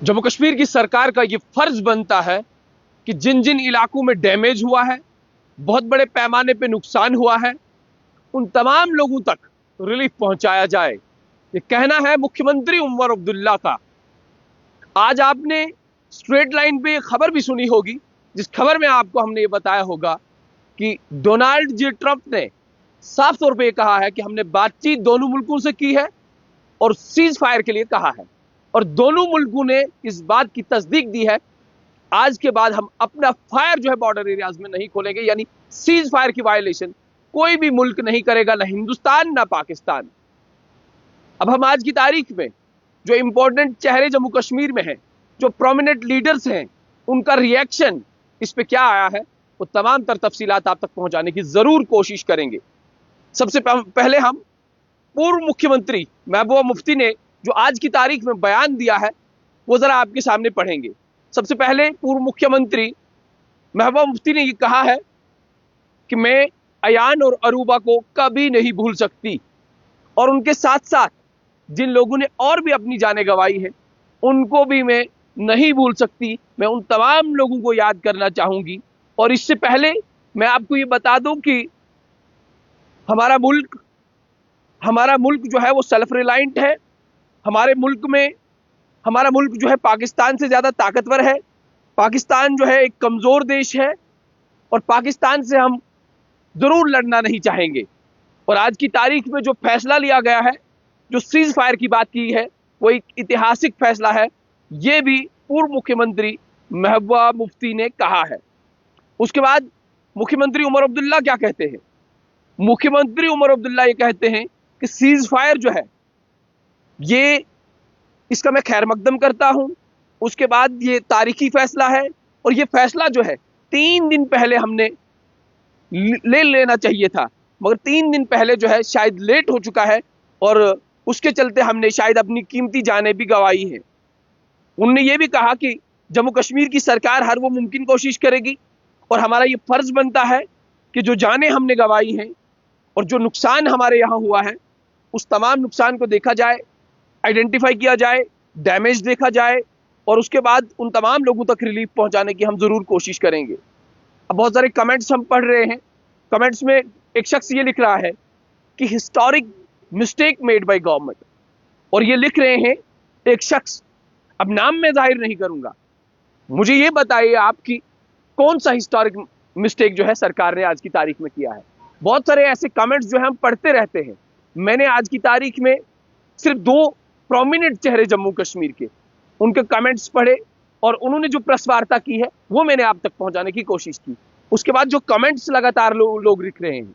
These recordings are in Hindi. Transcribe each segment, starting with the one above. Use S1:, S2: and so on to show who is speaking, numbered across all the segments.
S1: जम्मू कश्मीर की सरकार का यह फर्ज बनता है कि जिन जिन इलाकों में डैमेज हुआ है, बहुत बड़े पैमाने पे नुकसान हुआ है, उन तमाम लोगों तक रिलीफ पहुंचाया जाए। ये कहना है मुख्यमंत्री उमर अब्दुल्ला का। आज आपने स्ट्रेट लाइन पे खबर भी सुनी होगी, जिस खबर में आपको हमने ये बताया होगा कि डोनाल्ड जी ट्रंप ने साफ तौर पे कहा है कि हमने बातचीत दोनों मुल्कों से की है और सीज फायर के लिए कहा है, और दोनों मुल्कों ने इस बात की तस्दीक दी है आज के बाद हम अपना फायर जो है बॉर्डर एरियाज में नहीं खोलेंगे। यानी सीज फायर की वायलेशन कोई भी मुल्क नहीं करेगा, ना हिंदुस्तान ना पाकिस्तान। अब हम आज की तारीख में जो इंपॉर्टेंट चेहरे जम्मू कश्मीर में हैं, जो प्रोमिनेंट लीडर्स हैं, उनका रिएक्शन इस पे क्या आया है, वो तमाम तर तफसीलात आप तक पहुंचाने की जरूर कोशिश करेंगे। सबसे पहले हम पूर्व मुख्यमंत्री महबूबा मुफ्ती ने जो आज की तारीख में बयान दिया है वो जरा आपके सामने पढ़ेंगे। सबसे पहले पूर्व मुख्यमंत्री महबूबा मुफ्ती ने ये कहा है कि मैं अयान और अरूबा को कभी नहीं भूल सकती, और उनके साथ साथ जिन लोगों ने और भी अपनी जानें गंवाई है उनको भी मैं नहीं भूल सकती। मैं उन तमाम लोगों को याद करना चाहूंगी। और इससे पहले मैं आपको ये बता दूं कि हमारा मुल्क जो है वो सेल्फ रिलायंट है। हमारे मुल्क में हमारा मुल्क जो है पाकिस्तान से ज्यादा ताकतवर है। पाकिस्तान जो है एक कमजोर देश है और पाकिस्तान से हम जरूर लड़ना नहीं चाहेंगे। और आज की तारीख में जो फैसला लिया गया है, जो सीज फायर की बात की है, वो एक ऐतिहासिक फैसला है। यह भी पूर्व मुख्यमंत्री महबूबा मुफ्ती ने कहा है। उसके बाद मुख्यमंत्री उमर अब्दुल्ला क्या कहते हैं? मुख्यमंत्री उमर अब्दुल्ला ये कहते हैं कि सीज फायर जो है ये इसका मैं खैर मकदम करता हूं। उसके बाद ये तारीखी फैसला है और ये फैसला जो है 3 दिन पहले हमने ले लेना चाहिए था, मगर 3 दिन पहले जो है शायद लेट हो चुका है और उसके चलते हमने शायद अपनी कीमती जानें भी गंवाई हैं। उन्होंने ये भी कहा कि जम्मू कश्मीर की सरकार हर वो मुमकिन कोशिश करेगी और हमारा ये फर्ज बनता है कि जो जानें हमने गंवाई हैं और जो नुकसान हमारे यहाँ हुआ है उस तमाम नुकसान को देखा जाए, आइडेंटिफाई किया जाए, डैमेज देखा जाए और उसके बाद उन तमाम लोगों तक रिलीफ पहुंचाने की हम जरूर कोशिश करेंगे। अब बहुत सारे कमेंट्स हम पढ़ रहे हैं। कमेंट्स में एक शख्स ये लिख रहा है कि historic mistake made by government, और ये लिख रहे हैं एक शख्स, अब नाम मैं जाहिर नहीं करूंगा। मुझे ये बताइए आपकी कौन सा हिस्टोरिक मिस्टेक जो है सरकार ने आज की तारीख में किया है। बहुत सारे ऐसे कमेंट्स जो है हम पढ़ते रहते हैं। मैंने आज की तारीख में सिर्फ 2 प्रोमिनेंट चेहरे जम्मू कश्मीर के, उनके कमेंट्स पढ़े और उन्होंने जो प्रेस वार्ता की है वो मैंने आप तक पहुंचाने की कोशिश की। उसके बाद जो कमेंट्स लगातार लोग लिख रहे हैं,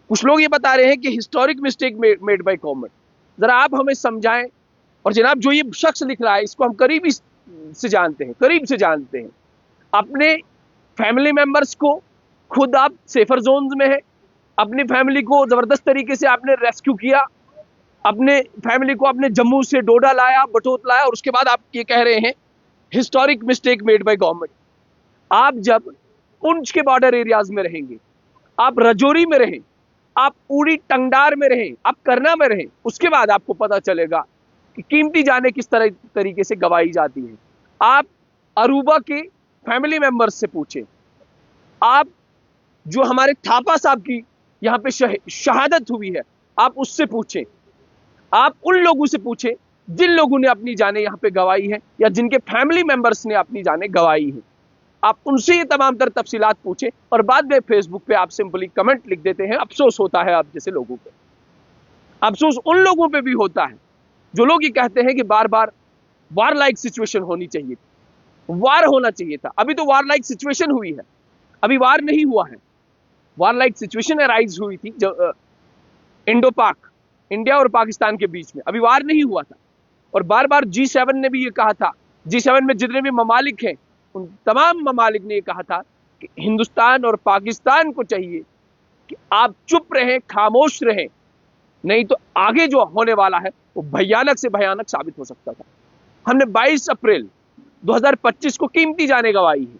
S1: कुछ लोग ये बता रहे हैं कि historic mistake made by government. जरा आप हमें समझाएं। और जनाब जो ये शख्स लिख रहा है इसको हम करीब से जानते हैं। अपने फैमिली मेंबर्स को खुद आप सेफर जोन में है, अपनी फैमिली को जबरदस्त तरीके से आपने रेस्क्यू किया, अपने फैमिली को आपने जम्मू से डोडा लाया, बटोत लाया, और उसके बाद आप ये कह रहे हैं historic mistake made by government. आप जब पुंछ के बॉर्डर एरियाज में रहेंगे, आप रजौरी में रहें, आप उड़ी टंगडार में रहें, आप करना में रहें, उसके बाद आपको पता चलेगा कि कीमती जानें किस तरीके से गंवाई जाती हैं। आप अरूबा के फैमिली मेंबर्स से पूछें, आप जो हमारे थापा साहब की यहाँ पे शहादत हुई है आप उससे पूछें, आप उन लोगों से पूछें जिन लोगों ने अपनी जानें यहाँ पे गंवाई है या जिनके फैमिली मेंबर्स ने अपनी जानें गंवाई है। आप उनसे ये तमाम तर तफसीलात पूछें और बाद में फेसबुक पे आप सिंपली कमेंट लिख देते हैं। अफसोस होता है आप जैसे लोगों पे, अफसोस उन लोगों पे भी होता है जो लोग ये कहते हैं कि बार बार वार लाइक सिचुएशन होनी चाहिए थी, वार होना चाहिए था। अभी तो वार लाइक सिचुएशन हुई है, अभी वार नहीं हुआ है। वार लाइक सिचुएशन अराइज हुई थी जो इंडो पाक, इंडिया और पाकिस्तान के बीच में, अभी वार नहीं हुआ था। और बार बार G7 ने भी ये कहा था, G7 में जितने भी ममालिक हैं उन तमाम ममालिक ने ये कहा था कि हिंदुस्तान और पाकिस्तान को चाहिए कि आप चुप रहें, खामोश रहें, नहीं तो आगे जो होने वाला है वो भयानक से भयानक साबित हो सकता था। हमने 22 अप्रैल 2025 को कीमती जानें गंवाई है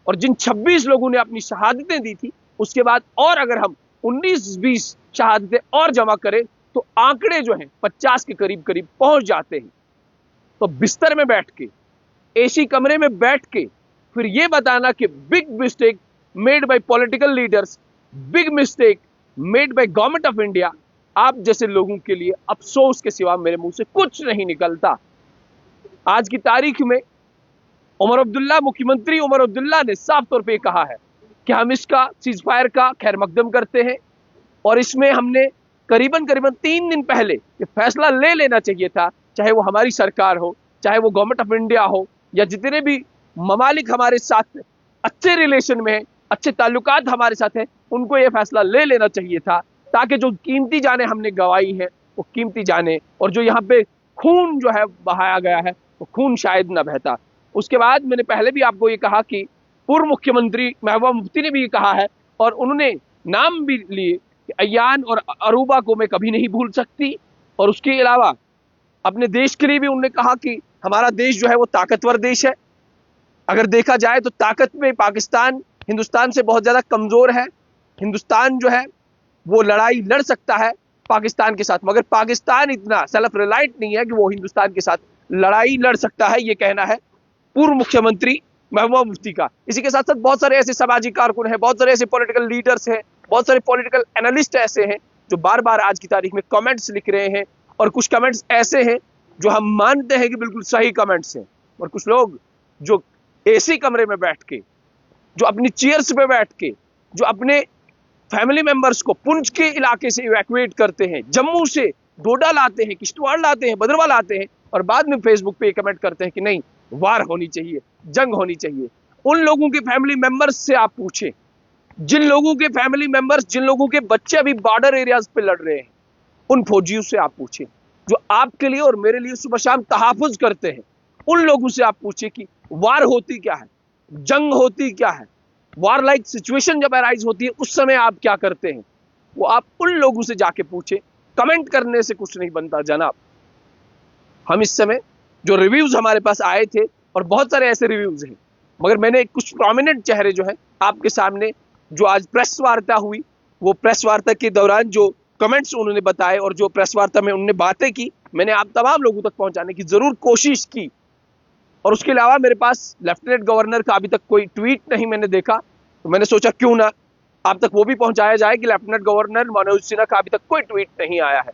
S1: और जिन 26 लोगों ने अपनी शहादतें दी थी उसके बाद और अगर हम 19-20 शहादतें और जमा करें तो आंकड़े जो हैं 50 के करीब पहुंच जाते हैं। तो बिस्तर में बैठ के एसी कमरे में बैठ के फिर ये बताना कि big mistake made by political leaders, big mistake made by government of India, आप जैसे लोगों के लिए अफसोस के सिवा मेरे मुंह से कुछ नहीं निकलता। आज की तारीख में उमर अब्दुल्ला, मुख्यमंत्री उमर अब्दुल्ला ने साफ तौर पे कहा है कि हम इसका सीज फायर का खैर मकदम करते हैं और इसमें हमने करीबन 3 दिन पहले ये फैसला ले लेना चाहिए था, चाहे वो हमारी सरकार हो, चाहे वो गवर्नमेंट ऑफ इंडिया हो, या जितने भी ममालिक हमारे साथ अच्छे रिलेशन में है, अच्छे ताल्लुकात हमारे साथ हैं, उनको ये फैसला ले लेना चाहिए था, ताकि जो कीमती जाने हमने गंवाई है वो कीमती जाने, और जो यहाँ पे खून जो है बहाया गया है वो खून शायद न बहता। उसके बाद मैंने पहले भी आपको ये कहा कि पूर्व मुख्यमंत्री महबूबा मुफ्ती ने भी ये कहा है और उन्होंने नाम भी लिए कि अयान और अरूबा को मैं कभी नहीं भूल सकती, और उसके अलावा अपने देश के लिए भी उन्होंने कहा कि हमारा देश जो है वो ताकतवर देश है। अगर देखा जाए तो ताकत में पाकिस्तान हिंदुस्तान से बहुत ज्यादा कमजोर है। हिंदुस्तान जो है वो लड़ाई लड़ सकता है पाकिस्तान के साथ, मगर पाकिस्तान इतना सेल्फ रिलायंट नहीं है कि वो हिंदुस्तान के साथ लड़ाई लड़ सकता है। ये कहना है पूर्व मुख्यमंत्री महबूबा मुफ्ती का। इसी के साथ साथ बहुत सारे ऐसे सामाजिक कारकुन हैं, बहुत सारे ऐसे पॉलिटिकल लीडर्स हैं, बहुत सारे पॉलिटिकल एनालिस्ट ऐसे हैं जो बार बार आज की तारीख में कमेंट्स लिख रहे हैं, और कुछ कमेंट्स ऐसे हैं जो हम मानते हैं कि बिल्कुल सही कमेंट्स हैं, और कुछ लोग जो एसी कमरे में बैठ के, जो अपनी चेयर्स पे बैठ के, जो अपने फैमिली मेंबर्स को पुंछ के इलाके से इवैक्यूएट करते हैं, जम्मू से डोडा लाते हैं, किश्तवाड़ लाते हैं, भद्रवाह लाते हैं, और बाद में फेसबुक पे कमेंट करते हैं कि नहीं वार होनी चाहिए, जंग होनी चाहिए। उन लोगों के फैमिली मेंबर्स से आप पूछें, जिन लोगों के फैमिली मेंबर्स, जिन लोगों के बच्चे अभी बॉर्डर एरियाज पे लड़ रहे हैं, उन फौजियों से आप पूछें जो आपके लिए और मेरे लिए सुबह शाम तहफ़्फ़ुज़ करते हैं। उन लोगों से आप पूछें कि वार होती क्या है, जंग होती क्या है, वार लाइक सिचुएशन जब अराइज होती है उस समय आप क्या करते हैं, वो आप उन लोगों से जाके पूछें। कमेंट करने से कुछ नहीं बनता जनाब। हम इस समय जो रिव्यूज हमारे पास आए थे, और बहुत सारे ऐसे रिव्यूज हैं, मगर मैंने कुछ प्रोमिनेंट चेहरे जो है आपके सामने, जो आज प्रेस वार्ता हुई, वो प्रेस वार्ता के दौरान जो कमेंट्स उन्होंने बताए और जो प्रेस वार्ता में उन्होंने बातें की, मैंने आप तमाम लोगों तक पहुंचाने की जरूर कोशिश की। और उसके अलावा मेरे पास लेफ्टिनेंट गवर्नर का अभी तक कोई ट्वीट नहीं मैंने देखा, तो मैंने सोचा क्यों ना आप तक वो भी पहुंचाया जाए कि लेफ्टिनेंट गवर्नर मनोज सिन्हा का अभी तक कोई ट्वीट नहीं आया है।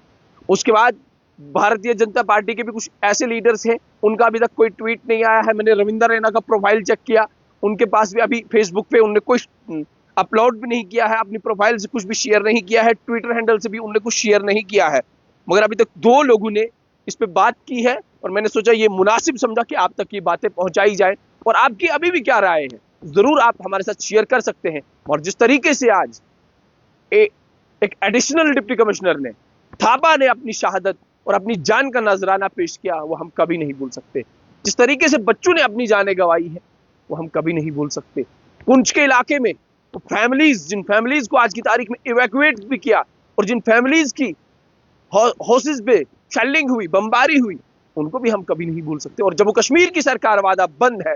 S1: उसके बाद भारतीय जनता पार्टी के भी कुछ ऐसे लीडर्स हैं, उनका अभी तक कोई ट्वीट नहीं आया है। मैंने रविंदर रैना का प्रोफाइल चेक किया, उनके पास भी अभी फेसबुक पे उन्होंने कोई अपलोड भी नहीं किया है, अपनी प्रोफाइल से कुछ भी शेयर नहीं किया है, ट्विटर हैंडल से भी उन्होंने कुछ शेयर नहीं किया है। मगर अभी तक 2 लोगों ने इस पे बात की है, और मैंने सोचा ये मुनासिब समझा कि आप तक ये बातें पहुंचाई जाए। और आपकी अभी भी क्या राय है, जरूर आप हमारे साथ शेयर कर सकते हैं। और जिस तरीके से आज एक एडिशनल डिप्टी कमिश्नर ने, थापा ने अपनी शहादत और अपनी जान का नजराना पेश किया, वो हम कभी नहीं भूल सकते। जिस तरीके से बच्चों ने अपनी जानें गंवाई है, वो हम कभी नहीं भूल सकते। पुंछ के इलाके में तो फैमिलीज, जिन फैमिलीज को आज की तारीख में इवैक्यूएट भी किया, और जिन फैमिलीज की हाउसेज पे शेलिंग हुई, बमबारी हुई, उनको भी हम कभी नहीं भूल सकते। और जम्मू कश्मीर की सरकार वादा बंद है,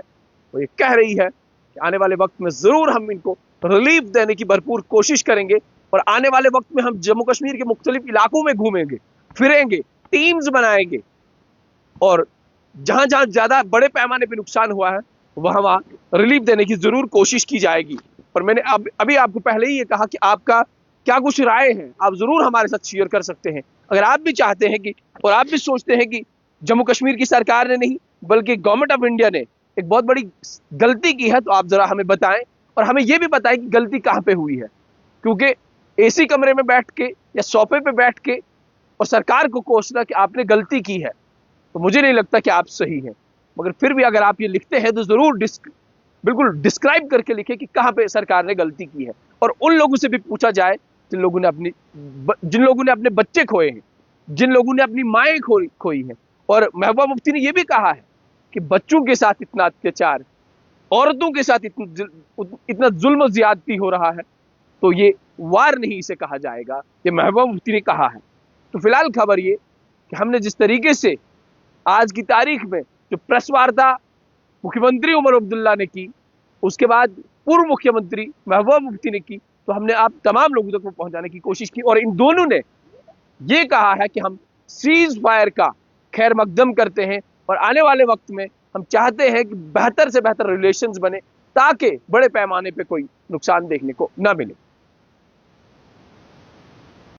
S1: वो ये कह रही है कि आने वाले वक्त में जरूर हम इनको रिलीफ देने की भरपूर कोशिश करेंगे, और आने वाले वक्त में हम जम्मू कश्मीर के मुख्तलिफ इलाकों में घूमेंगे फिरेंगे, टीम्स बनाएंगे, और जहां जहां ज्यादा बड़े पैमाने पर नुकसान हुआ है वहां रिलीफ देने की जरूर कोशिश की जाएगी। और मैंने अभी आपको पहले ही ये कहा कि आपका क्या कुछ राय है, आप जरूर हमारे साथ शेयर कर सकते हैं। अगर आप भी चाहते हैं कि, और आप भी सोचते हैं कि जम्मू कश्मीर की सरकार ने नहीं बल्कि गवर्नमेंट ऑफ इंडिया ने एक बहुत बड़ी गलती की है, तो आप जरा हमें बताएं, और हमें यह भी बताएं कि गलती कहां पे हुई है। क्योंकि एसी कमरे में बैठ के या सोफे पे बैठ के और सरकार को कोसना कि आपने गलती की है, तो मुझे नहीं लगता कि आप सही हैं। मगर फिर भी अगर आप ये लिखते हैं तो जरूर बिल्कुल डिस्क्राइब करके लिखे कि कहां पे सरकार ने गलती की है, और उन लोगों से भी पूछा जाए जिन लोगों ने अपने बच्चे खोए हैं, जिन लोगों ने अपनी माएँ खोई हैं। और महबूबा मुफ्ती ने यह भी कहा है कि बच्चों के साथ इतना अत्याचार, औरतों के साथ इतना जुल्म ज्यादती हो रहा है, तो ये वार नहीं इसे कहा जाएगा, ये महबूबा मुफ्ती ने कहा है। तो फिलहाल खबर ये कि हमने जिस तरीके से आज की तारीख में जो प्रेस वार्ता मुख्यमंत्री उमर अब्दुल्ला ने की, उसके बाद पूर्व मुख्यमंत्री महबूबा मुफ्ती ने की, तो हमने आप तमाम लोगों तक पहुंचाने की कोशिश की। और इन दोनों ने यह कहा है कि हम सीज फायर का खैर मकदम करते हैं, और आने वाले वक्त में हम चाहते हैं कि बेहतर से बेहतर रिलेशंस बने ताकि बड़े पैमाने पे कोई नुकसान देखने को ना मिले।